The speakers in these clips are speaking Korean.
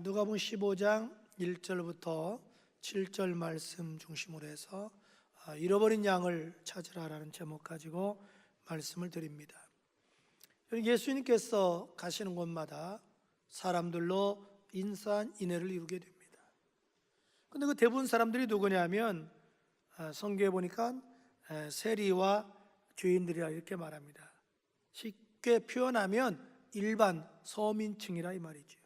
누가복음 15장 1절부터 7절 말씀 중심으로 해서 잃어버린 양을 찾으라라는 제목 가지고 말씀을 드립니다. 예수님께서 가시는 곳마다 사람들로 인산인해를 이루게 됩니다. 그런데 그 대부분 사람들이 누구냐면 성경에 보니까 세리와 죄인들이라 이렇게 말합니다. 쉽게 표현하면 일반 서민층이라 이 말이죠.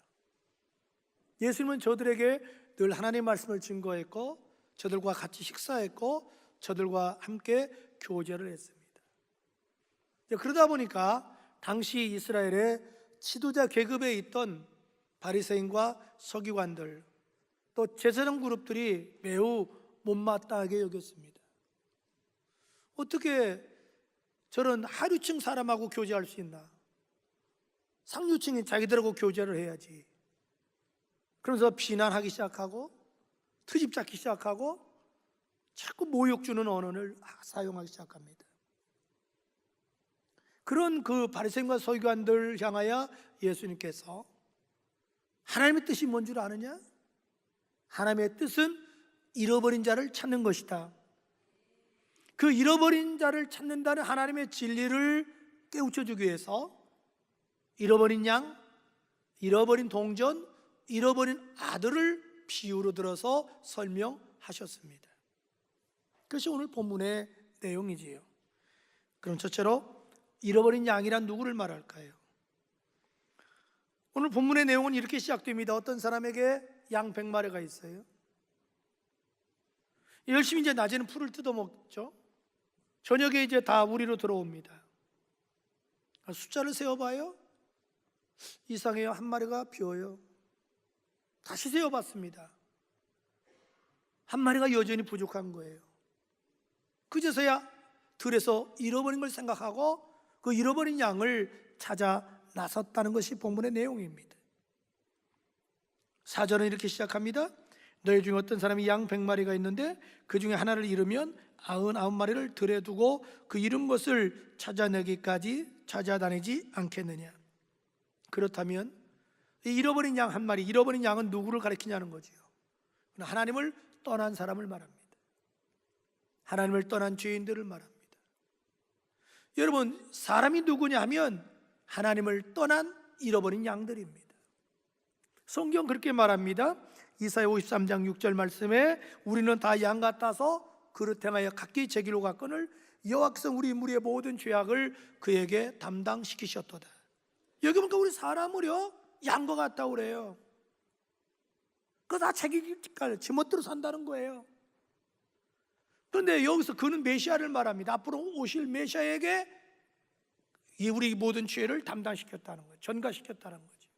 예수님은 저들에게 늘 하나님의 말씀을 증거했고 저들과 같이 식사했고 저들과 함께 교제를 했습니다. 그러다 보니까 당시 이스라엘의 지도자 계급에 있던 바리새인과 서기관들 또 제사장 그룹들이 매우 못마땅하게 여겼습니다. 어떻게 저런 하류층 사람하고 교제할 수 있나? 상류층이 자기들하고 교제를 해야지. 그러면서 비난하기 시작하고 트집 잡기 시작하고 자꾸 모욕 주는 언어를 사용하기 시작합니다. 그런 그 바리새인과 서기관들 향하여 예수님께서 하나님의 뜻이 뭔 줄 아느냐? 하나님의 뜻은 잃어버린 자를 찾는 것이다. 그 잃어버린 자를 찾는다는 하나님의 진리를 깨우쳐주기 위해서 잃어버린 양, 잃어버린 동전, 잃어버린 아들을 비유로 들어서 설명하셨습니다. 그것이 오늘 본문의 내용이지요. 그럼 첫째로 잃어버린 양이란 누구를 말할까요? 오늘 본문의 내용은 이렇게 시작됩니다. 어떤 사람에게 양 100마리가 있어요. 열심히 이제 낮에는 풀을 뜯어먹죠. 저녁에 이제 다 우리로 들어옵니다. 숫자를 세어봐요. 이상해요. 한 마리가 비어요. 다시 세어봤습니다. 한 마리가 여전히 부족한 거예요. 그제서야 들에서 잃어버린 걸 생각하고 그 잃어버린 양을 찾아 나섰다는 것이 본문의 내용입니다. 4절은 이렇게 시작합니다. 너희 중에 어떤 사람이 양 100마리가 있는데 그 중에 하나를 잃으면 99마리를 들에 두고 그 잃은 것을 찾아내기까지 찾아다니지 않겠느냐? 그렇다면 이 잃어버린 양 한 마리, 잃어버린 양은 누구를 가리키냐는 거지요. 하나님을 떠난 사람을 말합니다. 하나님을 떠난 죄인들을 말합니다. 여러분, 사람이 누구냐 하면 하나님을 떠난 잃어버린 양들입니다. 성경 그렇게 말합니다. 이사야 53장 6절 말씀에 우리는 다 양 같아서 그릇 행하여 각기 제 길로 갔거늘 여호와께서 우리 무리의 모든 죄악을 그에게 담당시키셨도다. 여기 보니까 우리 사람을요 양과 같다고 그래요. 그거 다 자기 지멋대로 산다는 거예요. 그런데 여기서 그는 메시아를 말합니다. 앞으로 오실 메시아에게 우리 모든 죄를 담당시켰다는 거예요. 전가시켰다는 거죠.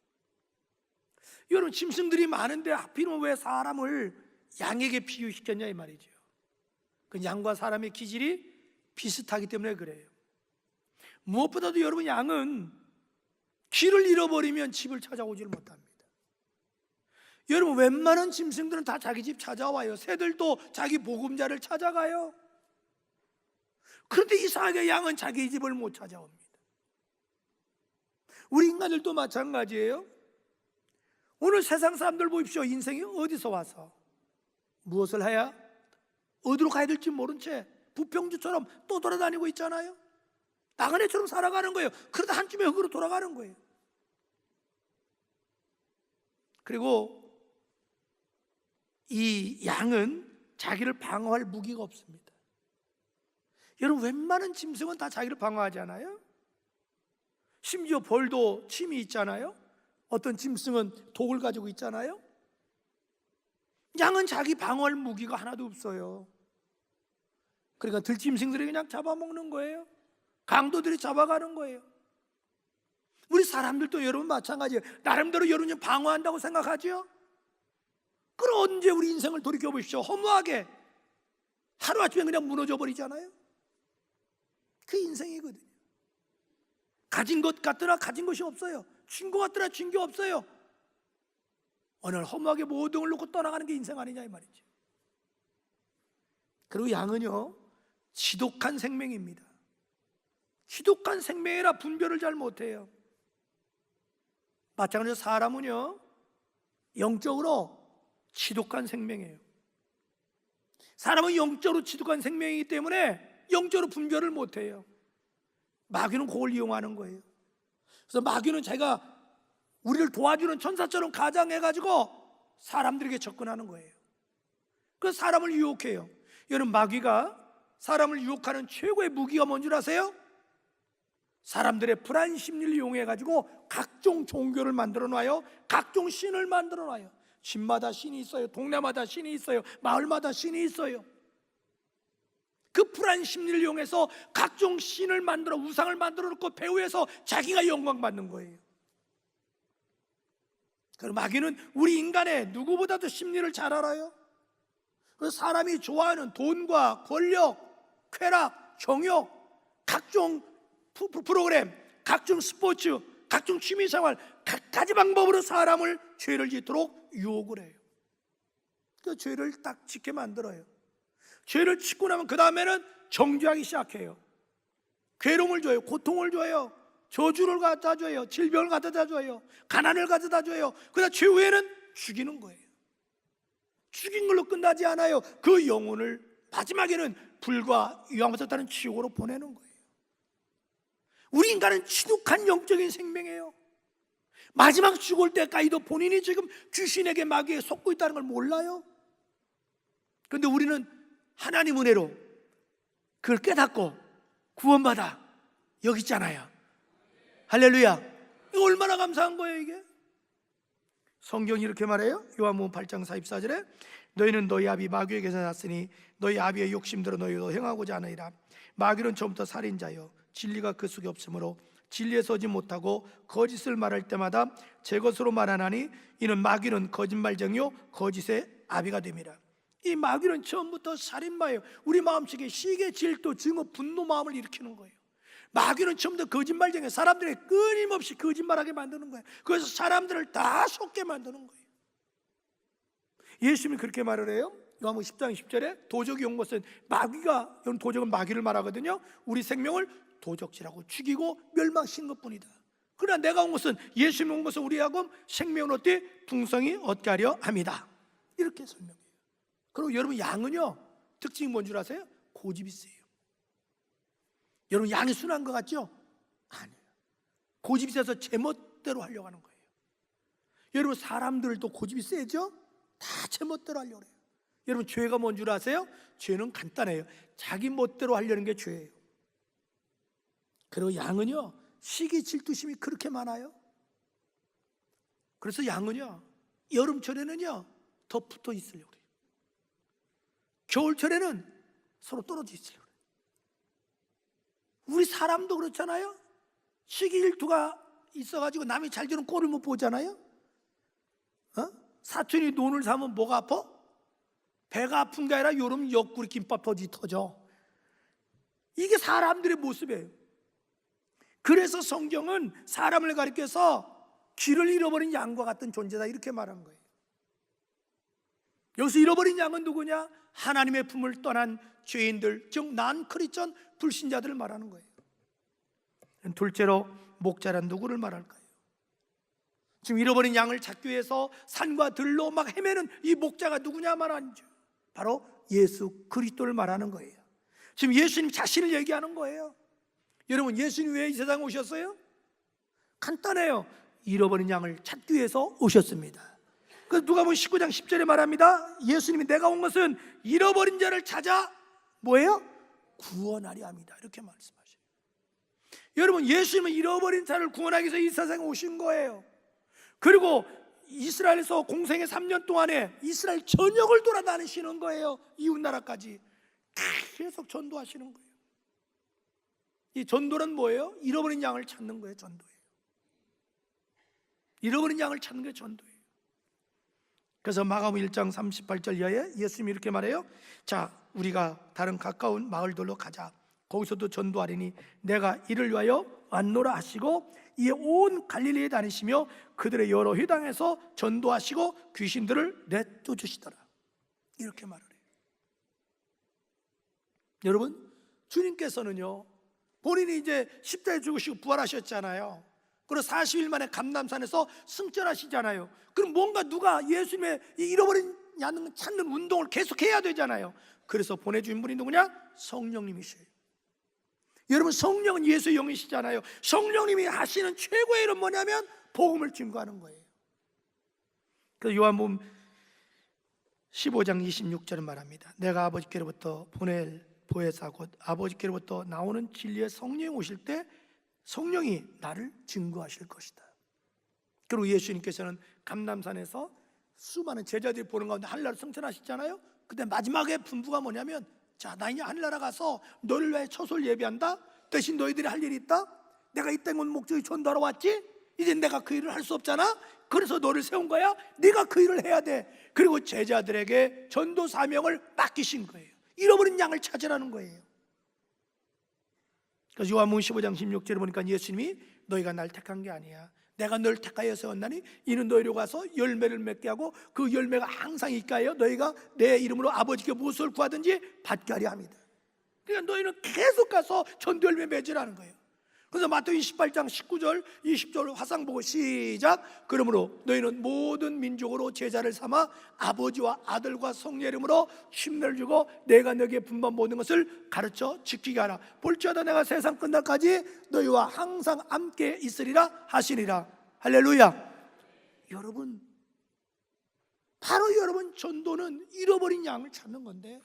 여러분, 짐승들이 많은데 하필이면 왜 사람을 양에게 비유시켰냐 이 말이죠. 그 양과 사람의 기질이 비슷하기 때문에 그래요. 무엇보다도 여러분, 양은 길을 잃어버리면 집을 찾아오질 못합니다. 여러분, 웬만한 짐승들은 다 자기 집 찾아와요. 새들도 자기 보금자를 찾아가요. 그런데 이상하게 양은 자기 집을 못 찾아옵니다. 우리 인간들도 마찬가지예요. 오늘 세상 사람들 보십시오. 인생이 어디서 와서 무엇을 해야 어디로 가야 될지 모른 채 부평주처럼 또 돌아다니고 있잖아요. 나그네처럼 살아가는 거예요. 그러다 한쯤에 흙으로 돌아가는 거예요. 그리고 이 양은 자기를 방어할 무기가 없습니다. 여러분, 웬만한 짐승은 다 자기를 방어하잖아요. 심지어 벌도 침이 있잖아요. 어떤 짐승은 독을 가지고 있잖아요. 양은 자기 방어할 무기가 하나도 없어요. 그러니까 들짐승들이 그냥 잡아먹는 거예요. 강도들이 잡아가는 거예요. 우리 사람들도 여러분 마찬가지예요. 나름대로 여러분이 방어한다고 생각하죠? 그럼 언제 우리 인생을 돌이켜보십시오. 허무하게 하루아침에 그냥 무너져 버리잖아요. 그 인생이거든요. 가진 것 같더라 가진 것이 없어요. 쥔 것 같더라 쥔 게 없어요. 어느 날 허무하게 모든 걸 놓고 떠나가는 게 인생 아니냐 이 말이죠. 그리고 양은요 지독한 생명입니다. 지독한 생명이라 분별을 잘 못해요. 마찬가지로 사람은요 영적으로 지독한 생명이에요. 사람은 영적으로 지독한 생명이기 때문에 영적으로 분별을 못해요. 마귀는 그걸 이용하는 거예요. 그래서 마귀는 자기가 우리를 도와주는 천사처럼 가장해가지고 사람들에게 접근하는 거예요. 그래서 사람을 유혹해요. 여러분, 마귀가 사람을 유혹하는 최고의 무기가 뭔 줄 아세요? 사람들의 불안 심리를 이용해가지고 각종 종교를 만들어 놔요. 각종 신을 만들어 놔요. 집마다 신이 있어요. 동네마다 신이 있어요. 마을마다 신이 있어요. 그 불안 심리를 이용해서 각종 신을 만들어, 우상을 만들어 놓고 배후에서 자기가 영광 받는 거예요. 그럼 마귀는 우리 인간의 누구보다도 심리를 잘 알아요. 그래서 사람이 좋아하는 돈과 권력, 쾌락, 정욕, 각종 프로그램, 각종 스포츠, 각종 취미생활, 각가지 방법으로 사람을 죄를 짓도록 유혹을 해요. 그 죄를 딱 짓게 만들어요. 죄를 짓고 나면 그 다음에는 정죄하기 시작해요. 괴로움을 줘요. 고통을 줘요. 저주를 갖다 줘요. 질병을 갖다 줘요. 가난을 갖다 줘요. 그러다 최후에는 죽이는 거예요. 죽인 걸로 끝나지 않아요. 그 영혼을 마지막에는 불과 유황부터 따른 지옥으로 보내는 거예요. 우리 인간은 지독한 영적인 생명이에요. 마지막 죽을 때까지도 본인이 지금 귀신에게 마귀에 속고 있다는 걸 몰라요. 그런데 우리는 하나님 은혜로 그걸 깨닫고 구원받아 여기 있잖아요. 할렐루야. 이거 얼마나 감사한 거예요 이게. 성경이 이렇게 말해요. 요한복음 8장 44절에 너희는 너희 아비 마귀에게서 났으니 너희 아비의 욕심대로 너희도 행하고자 하느니라. 마귀는 처음부터 살인자요 진리가 그 속에 없으므로 진리에 서지 못하고 거짓을 말할 때마다 제 것으로 말하나니 이는 마귀는 거짓말쟁이요 거짓의 아비가 됨이라. 이 마귀는 처음부터 살인마예요. 우리 마음속에 시기, 질투, 증오, 분노 마음을 일으키는 거예요. 마귀는 처음부터 거짓말쟁이, 사람들이 끊임없이 거짓말하게 만드는 거예요. 그래서 사람들을 다 속게 만드는 거예요. 예수님이 그렇게 말을 해요. 요한복음 10장 10절에 도적이 온 것은 마귀가, 여러분 도적은 마귀를 말하거든요. 우리 생명을 도적질하고 죽이고 멸망시킨 것뿐이다. 그러나 내가 온 것은, 예수님이 온 것은 우리하고 생명을 얻되 풍성히 얻게 하려 함이다. 이렇게 설명해요. 그리고 여러분 양은요 특징이 뭔 줄 아세요? 고집이 세요. 여러분 양이 순한 것 같죠? 아니에요. 고집이 세서 제멋대로 하려고 하는 거예요. 여러분 사람들도 고집이 세죠? 다 제멋대로 하려고 해요. 여러분 죄가 뭔 줄 아세요? 죄는 간단해요. 자기 멋대로 하려는 게 죄예요. 그리고 양은요 시기 질투심이 그렇게 많아요. 그래서 양은요 여름철에는요 더 붙어 있으려고 해요. 겨울철에는 서로 떨어져 있으려고 해요. 우리 사람도 그렇잖아요. 시기 질투가 있어가지고 남이 잘 주는 꼴을 못 보잖아요. 사촌이 논을 사면 뭐가 아파? 배가 아픈 게 아니라 여름 옆구리 김밥 터져. 이게 사람들의 모습이에요. 그래서 성경은 사람을 가리켜서 길을 잃어버린 양과 같은 존재다 이렇게 말한 거예요. 여기서 잃어버린 양은 누구냐? 하나님의 품을 떠난 죄인들, 즉 난 크리스천 불신자들을 말하는 거예요. 둘째로 목자란 누구를 말할까요? 지금 잃어버린 양을 찾기 위해서 산과 들로 막 헤매는 이 목자가 누구냐 말하는지, 바로 예수 그리스도를 말하는 거예요. 지금 예수님 자신을 얘기하는 거예요. 여러분 예수님 왜 이 세상에 오셨어요? 간단해요. 잃어버린 양을 찾기 위해서 오셨습니다. 그래서 누가복음 19장 10절에 말합니다. 예수님이 내가 온 것은 잃어버린 자를 찾아 뭐예요? 구원하려 합니다. 이렇게 말씀하셔요. 여러분 예수님은 잃어버린 자를 구원하기 위해서 이 세상에 오신 거예요. 그리고 이스라엘에서 공생의 3년 동안에 이스라엘 전역을 돌아다니시는 거예요. 이웃나라까지 계속 전도하시는 거예요. 이 전도는 뭐예요? 잃어버린 양을 찾는 거예요. 전도예요. 잃어버린 양을 찾는 게 전도예요. 그래서 마가복음 1장 38절 이하에 예수님이 이렇게 말해요. 자, 우리가 다른 가까운 마을들로 가자. 거기서도 전도하리니 내가 이를 위하여 왔노라 하시고 이에 온 갈릴리에 다니시며 그들의 여러 회당에서 전도하시고 귀신들을 내쫓으시더라. 이렇게 말을 해요. 여러분 주님께서는요 본인이 이제 십자가에 죽으시고 부활하셨잖아요. 그리고 40일 만에 감람산에서 승천하시잖아요. 그럼 뭔가 누가 예수님의 잃어버린 양을 찾는 운동을 계속해야 되잖아요. 그래서 보내주신 분이 누구냐? 성령님이셔요. 여러분, 성령은 예수의 영이시잖아요. 성령님이 하시는 최고의 일은 뭐냐면 복음을 증거하는 거예요. 그래서 요한복음 15장 26절은 말합니다. 내가 아버지께로부터 보낼 보혜사 곧 아버지께로부터 나오는 진리의 성령이 오실 때 성령이 나를 증거하실 것이다. 그리고 예수님께서는 감람산에서 수많은 제자들이 보는 가운데 하늘나라로 승천하시잖아요. 근데 마지막에 분부가 뭐냐면, 자, 나 이제 하늘나라 가서 너를 위해 처소를 예비한다. 대신 너희들이 할 일이 있다. 내가 이 땅 온 목적이 전도하러 왔지. 이제 내가 그 일을 할 수 없잖아. 그래서 너를 세운 거야. 네가 그 일을 해야 돼. 그리고 제자들에게 전도 사명을 맡기신 거예요. 잃어버린 양을 찾으라는 거예요. 그래서 요한복음 15장 16절에 보니까 예수님이 너희가 날 택한 게 아니야. 내가 널 택하여 세웠나니 이는 너희로 가서 열매를 맺게 하고 그 열매가 항상 있게 하여 너희가 내 이름으로 아버지께 무엇을 구하든지 받게 하려 합니다. 그러니까 너희는 계속 가서 전도 열매 맺으라는 거예요. 그래서 마태복음 28장 19절 20절 화상 보고 시작. 그러므로 너희는 모든 민족으로 제자를 삼아 아버지와 아들과 성령 이름으로 쉼내를 주고 내가 너희에게 분반 모든 것을 가르쳐 지키게 하라. 볼지어다 내가 세상 끝날까지 너희와 항상 함께 있으리라 하시니라. 할렐루야. 여러분, 바로 여러분, 전도는 잃어버린 양을 찾는 건데,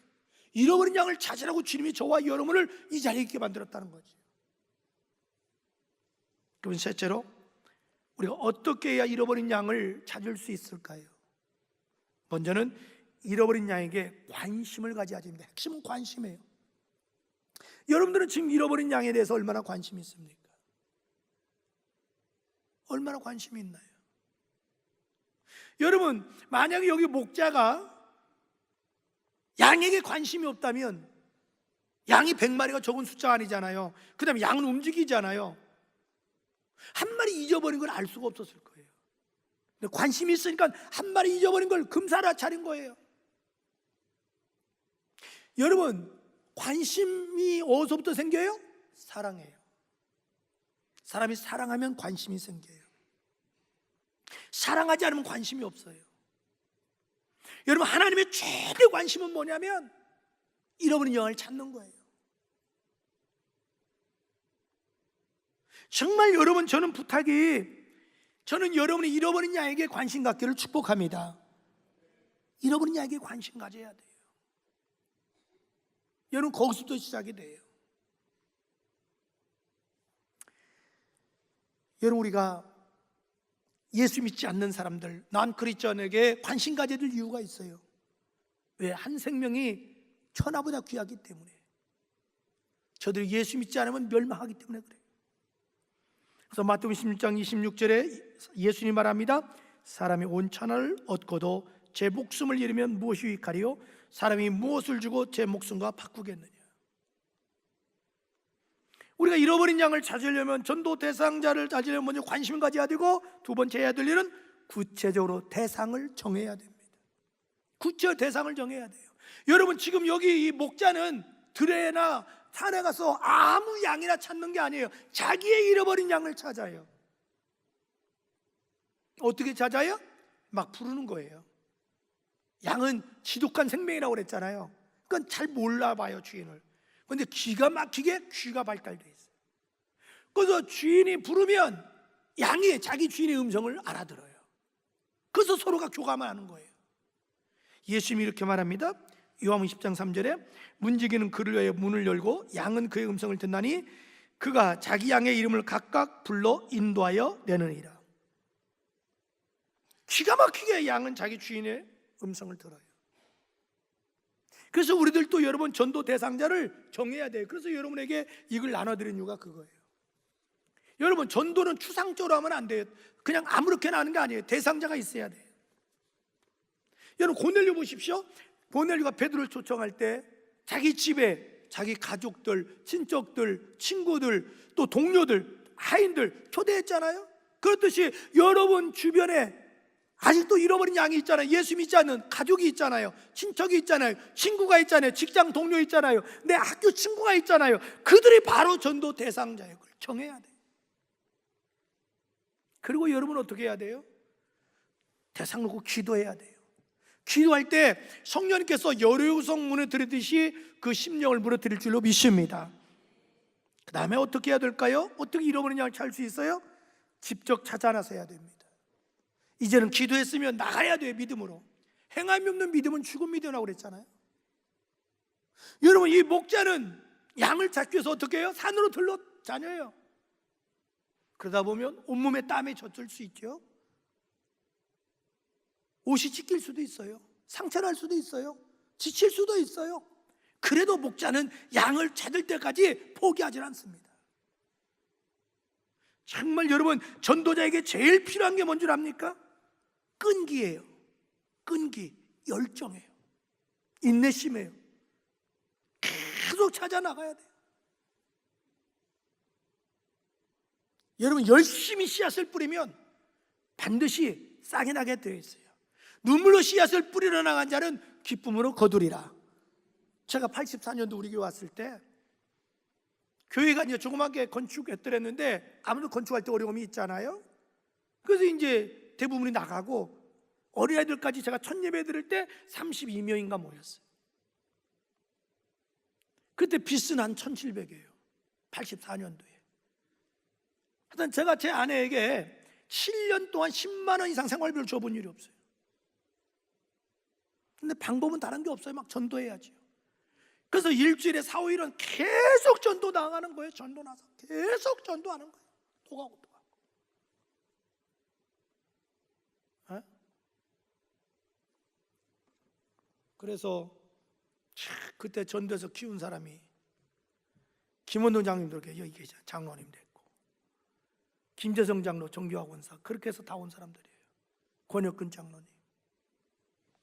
잃어버린 양을 찾으라고 주님이 저와 여러분을 이 자리에 있게 만들었다는 거지. 그럼 셋째로, 우리가 어떻게 해야 잃어버린 양을 찾을 수 있을까요? 먼저는 잃어버린 양에게 관심을 가져야 됩니다. 핵심은 관심이에요. 여러분들은 지금 잃어버린 양에 대해서 얼마나 관심이 있습니까? 얼마나 관심이 있나요? 여러분, 만약에 여기 목자가 양에게 관심이 없다면, 양이 100마리가 적은 숫자가 아니잖아요. 그 다음에 양은 움직이잖아요. 한 마리 잊어버린 걸 알 수가 없었을 거예요. 근데 관심이 있으니까 한 마리 잊어버린 걸 금사라 차린 거예요. 여러분, 관심이 어디서부터 생겨요? 사랑이에요. 사람이 사랑하면 관심이 생겨요. 사랑하지 않으면 관심이 없어요. 여러분, 하나님의 최대 관심은 뭐냐면 잃어버린 영을 찾는 거예요. 정말 여러분, 저는 여러분이 잃어버린 양에게 관심 갖기를 축복합니다. 잃어버린 양에게 관심 가져야 돼요. 여러분, 거기서부터 시작이 돼요. 여러분, 우리가 예수 믿지 않는 사람들, 난 그리스도인에게 관심 가져야 될 이유가 있어요. 왜? 한 생명이 천하보다 귀하기 때문에. 저들이 예수 믿지 않으면 멸망하기 때문에 그래요. 그래서 마태복음 16장 26절에 예수님이 말합니다. 사람이 온 천하를 얻고도 제 목숨을 잃으면 무엇이 유익하리요? 사람이 무엇을 주고 제 목숨과 바꾸겠느냐? 우리가 잃어버린 양을 찾으려면, 전도 대상자를 찾으려면 먼저 관심을 가져야 되고, 두 번째 해야 될 일은 구체적으로 대상을 정해야 됩니다. 구체적 대상을 정해야 돼요. 여러분, 지금 여기 이 목자는 들에나 산에 가서 아무 양이나 찾는 게 아니에요. 자기의 잃어버린 양을 찾아요. 어떻게 찾아요? 막 부르는 거예요. 양은 지독한 생명이라고 그랬잖아요. 그건 잘 몰라봐요, 주인을. 그런데 기가 막히게 귀가 발달돼 있어요. 그래서 주인이 부르면 양이 자기 주인의 음성을 알아들어요. 그래서 서로가 교감을 하는 거예요. 예수님이 이렇게 말합니다. 요한복음 10장 3절에 문지기는 그를 위하여 문을 열고 양은 그의 음성을 듣나니 그가 자기 양의 이름을 각각 불러 인도하여 내느니라. 기가 막히게 양은 자기 주인의 음성을 들어요. 그래서 우리들도 여러분, 전도 대상자를 정해야 돼요. 그래서 여러분에게 이걸 나눠드린 이유가 그거예요. 여러분, 전도는 추상적으로 하면 안 돼요. 그냥 아무렇게나 하는 게 아니에요. 대상자가 있어야 돼요. 여러분, 고넬료 보십시오. 고넬료가 베드로를 초청할 때 자기 집에 자기 가족들, 친척들, 친구들, 또 동료들, 하인들 초대했잖아요. 그렇듯이 여러분 주변에 아직도 잃어버린 양이 있잖아요. 예수 믿지 않는 가족이 있잖아요. 친척이 있잖아요. 친구가 있잖아요. 직장 동료 있잖아요. 내 학교 친구가 있잖아요. 그들이 바로 전도 대상자예요. 그걸 정해야 돼요. 그리고 여러분 어떻게 해야 돼요? 대상 놓고 기도해야 돼요. 기도할 때 성령님께서 여리고성 문에 들이듯이 그 심령을 무너뜨릴 줄로 믿습니다. 그 다음에 어떻게 해야 될까요? 어떻게 잃어버린 양을 찾을 수 있어요? 직접 찾아 나서야 됩니다. 이제는 기도했으면 나가야 돼요. 믿음으로. 행함이 없는 믿음은 죽은 믿음이라고 그랬잖아요. 여러분, 이 목자는 양을 찾기 위해서 어떻게 해요? 산으로 들러 다녀요. 그러다 보면 온몸에 땀이 젖을 수 있죠. 옷이 찢길 수도 있어요. 상처날 수도 있어요. 지칠 수도 있어요. 그래도 목자는 양을 찾을 때까지 포기하지 않습니다. 정말 여러분, 전도자에게 제일 필요한 게 뭔지 압니까? 끈기예요. 끈기, 열정이에요. 인내심이에요. 계속 찾아 나가야 돼요. 여러분, 열심히 씨앗을 뿌리면 반드시 싹이 나게 되어 있어요. 눈물로 씨앗을 뿌리러 나간 자는 기쁨으로 거두리라. 제가 84년도 우리 교회 왔을 때 교회가 이제 조그맣게 건축했더랬는데 아무래도 건축할 때 어려움이 있잖아요. 그래서 이제 대부분이 나가고 어린아이들까지 제가 첫 예배 드릴 때 32명인가 모였어요. 그때 빚은 한 1,700이에요. 84년도에. 하여튼 제가 제 아내에게 7년 동안 10만 원 이상 생활비를 줘본 일이 없어요. 근데 방법은 다른 게 없어요. 막 전도해야지요. 그래서 일주일에 4, 5일은 계속 전도 나가는 거예요. 전도 나서 계속 전도하는 거예요. 또 가고 또 가고. 그래서 그때 전도에서 키운 사람이 김원동 장님도 여기 계셔. 장로님 됐고, 김재성 장로 정교학원사, 그렇게 해서 다 온 사람들이에요. 권혁근 장로님.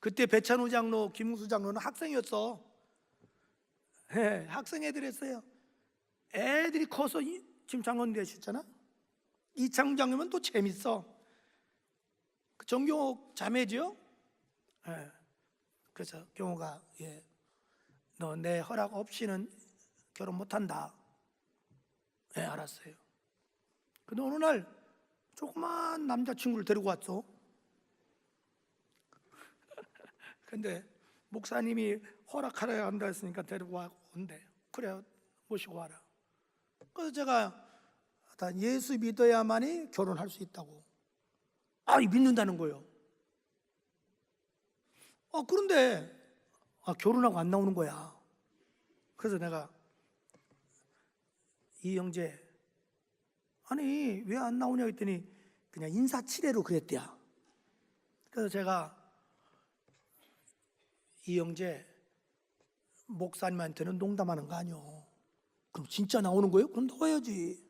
그때 배찬우 장로, 김웅수 장로는 학생이었어. 네, 학생 애들 했어요. 애들이 커서 지금 장로님 되셨잖아. 이창훈 장로는 또 재밌어. 그 정경옥 자매죠. 네. 그래서 경호가 너 내 허락 없이는 결혼 못한다. 네, 알았어요. 근데 어느 날 조그만 남자친구를 데리고 왔어. 근데 목사님이 허락하려 한다 했으니까 데리고 온대. 그래, 모시고 와라. 그래서 제가 예수 믿어야만이 결혼할 수 있다고. 믿는다는 거예요. 그런데 결혼하고 안 나오는 거야. 그래서 내가 이 형제, 아니 왜 안 나오냐 했더니 그냥 인사치레로 그랬대요. 그래서 제가 이 형제, 목사님한테는 농담하는 거 아니요. 그럼 진짜 나오는 거예요? 그럼 나와야지.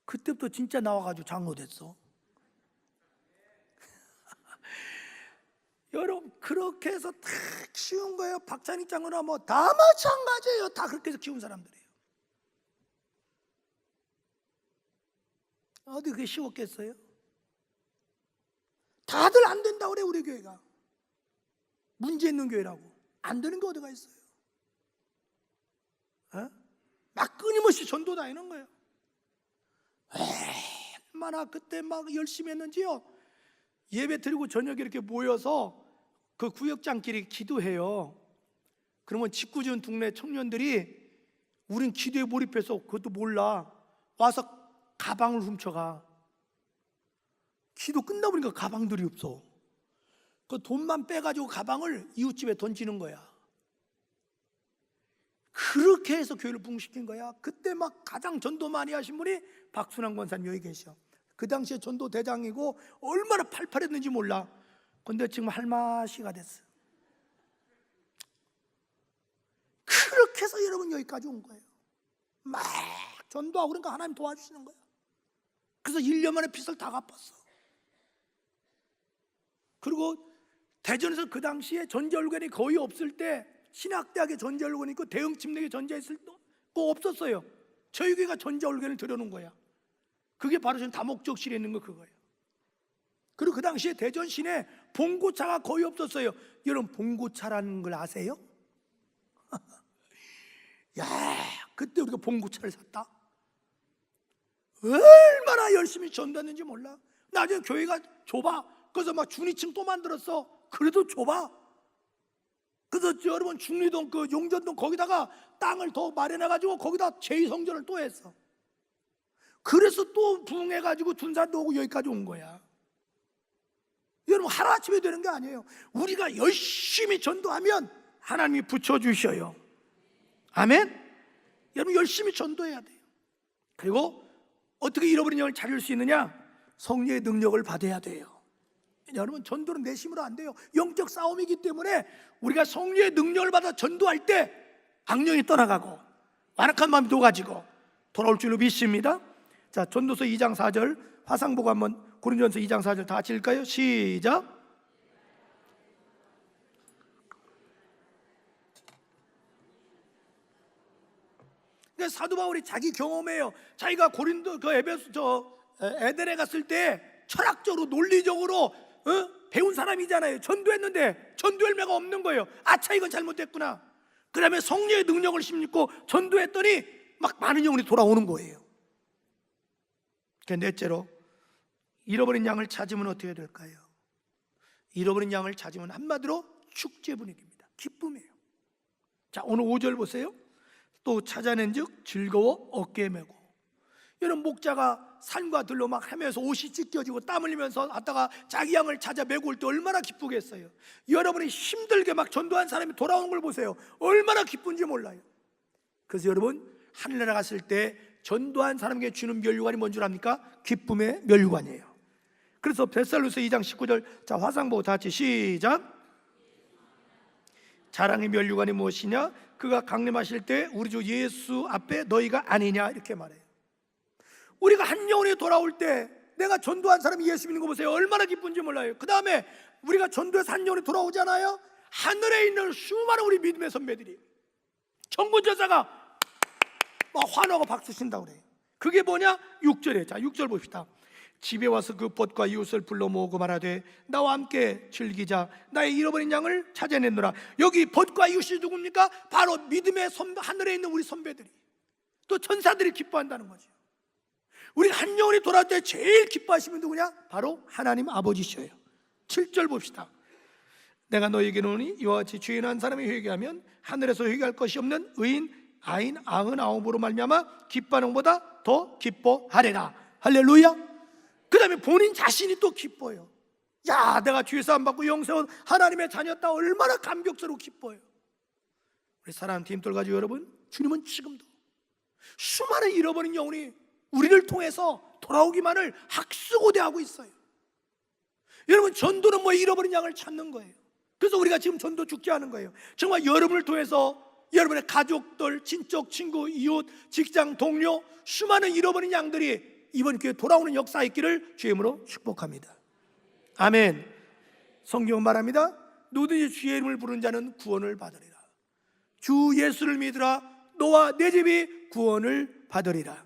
그때부터 진짜 나와가지고 장로 됐어. 여러분, 그렇게 해서 다 키운 거예요. 박찬희 장로나 뭐 다 마찬가지예요. 다 그렇게 해서 키운 사람들이에요. 어디 그게 쉬웠겠어요? 다들 안 된다고 그래. 우리 교회가 문제 있는 교회라고. 안 되는 게 어디가 있어요? 막 끊임없이 전도 다니는 거예요. 얼마나 그때 막 열심히 했는지요. 예배 드리고 저녁에 이렇게 모여서 그 구역장끼리 기도해요. 그러면 짓궂은 동네 청년들이 우린 기도에 몰입해서 그것도 몰라 와서 가방을 훔쳐가. 기도 끝나보니까 가방들이 없어. 그 돈만 빼가지고 가방을 이웃집에 던지는 거야. 그렇게 해서 교회를 부흥시킨 거야. 그때 막 가장 전도 많이 하신 분이 박순환 권사님 여기 계셔. 그 당시에 전도 대장이고 얼마나 팔팔했는지 몰라. 근데 지금 할마시가 됐어. 그렇게 해서 여러분 여기까지 온 거예요. 막 전도하고 그러니까 하나님 도와주시는 거야. 그래서 1년 만에 빚을 다 갚았어. 그리고 대전에서 그 당시에 전자올건이 거의 없을 때 신학대학에 전자올건이 있고 대형 침례에 전자했을 때 없었어요. 저희 교회가 전자올건을 들여놓은 거야. 그게 바로 지금 다목적실에 있는 거 그거예요. 그리고 그 당시에 대전 시내 봉고차가 거의 없었어요. 여러분 봉고차라는 걸 아세요? 야, 그때 우리가 봉고차를 샀다. 얼마나 열심히 전도했는지 몰라. 나중에 교회가 좁아. 그래서 막 중리층 또 만들었어. 그래도 좁아. 그래서 여러분 중리동 그 용전동 거기다가 땅을 더 마련해가지고 거기다 제2성전을 또 했어. 그래서 또 부흥해가지고 둔산도 오고 여기까지 온 거야. 여러분 하루아침에 되는 게 아니에요. 우리가 열심히 전도하면 하나님이 붙여주셔요. 아멘. 여러분 열심히 전도해야 돼요. 그리고 어떻게 잃어버린 영을 찾을 수 있느냐? 성령의 능력을 받아야 돼요. 여러분 전도는 내 힘으로 안 돼요. 영적 싸움이기 때문에 우리가 성령의 능력을 받아 전도할 때 악령이 떠나가고 완악한 마음이 녹아지고 돌아올 줄로 믿습니다. 자, 전도서 2장 4절 화상보고 한번 고린도전서 2장 4절 다 같이 읽을까요? 시작. 그러니까 사도 바울이 자기 경험해요. 자기가 고린도 그 에덴에 갔을 때 철학적으로 논리적으로 배운 사람이잖아요. 전도했는데 전도 열매가 없는 거예요. 아차, 이건 잘못됐구나. 그 다음에 성령의 능력을 힘입고 전도했더니 막 많은 영혼이 돌아오는 거예요. 넷째로 잃어버린 양을 찾으면 어떻게 될까요? 잃어버린 양을 찾으면 한마디로 축제 분위기입니다. 기쁨이에요. 자, 오늘 5절 보세요. 또 찾아낸 즉 즐거워 어깨에 메고. 여러분 목자가 산과 들로 막 하면서 옷이 찢겨지고 땀 흘리면서 갔다가 자기 양을 찾아 메고 올 때 얼마나 기쁘겠어요. 여러분이 힘들게 막 전도한 사람이 돌아오는 걸 보세요. 얼마나 기쁜지 몰라요. 그래서 여러분 하늘나라 갔을 때 전도한 사람에게 주는 면류관이 뭔 줄 압니까? 기쁨의 면류관이에요. 그래서 베살로서 2장 19절 자 화상 보고 다 같이 시작. 자랑의 면류관이 무엇이냐? 그가 강림하실 때 우리 주 예수 앞에 너희가 아니냐, 이렇게 말해요. 우리가 한 영혼이 돌아올 때 내가 전도한 사람이 예수 믿는 거 보세요. 얼마나 기쁜지 몰라요. 그 다음에 우리가 전도해서 한 영혼이 돌아오잖아요. 하늘에 있는 수많은 우리 믿음의 선배들이 천군천사가 막 환호하고 박수 친다고 그래요. 그게 뭐냐? 6절에 자 6절 봅시다. 집에 와서 그 벗과 이웃을 불러 모으고 말하되 나와 함께 즐기자. 나의 잃어버린 양을 찾아냈노라. 여기 벗과 이웃이 누굽니까? 바로 믿음의 하늘에 있는 우리 선배들이, 또 천사들이 기뻐한다는 거죠. 우리 한 영혼이 돌아올 때 제일 기뻐하시면 누구냐? 바로 하나님 아버지셔요. 7절 봅시다. 내가 너에게 노니 이와 같이 죄인한 사람이 회개하면 하늘에서 회개할 것이 없는 의인 아인 99으로 말미암아 기뻐하는 것보다 더 기뻐하리라. 할렐루야. 그 다음에 본인 자신이 또 기뻐요. 야, 내가 죄사함 받고 영세운 하나님의 자녀였다. 얼마나 감격스럽고 기뻐요. 우리 사랑하는 팀들 가지고 여러분, 주님은 지금도 수많은 잃어버린 영혼이 우리를 통해서 돌아오기만을 학수고대하고 있어요. 여러분 전도는 뭐 잃어버린 양을 찾는 거예요. 그래서 우리가 지금 전도 축제하는 거예요. 정말 여러분을 통해서 여러분의 가족들, 친척, 친구, 이웃, 직장 동료 수많은 잃어버린 양들이 이번 기회에 돌아오는 역사 있기를 주의 이름으로 축복합니다. 아멘. 성경은 말합니다. 누구든지 주의 이름을 부르는 자는 구원을 받으리라. 주 예수를 믿으라. 너와 내 집이 구원을 받으리라.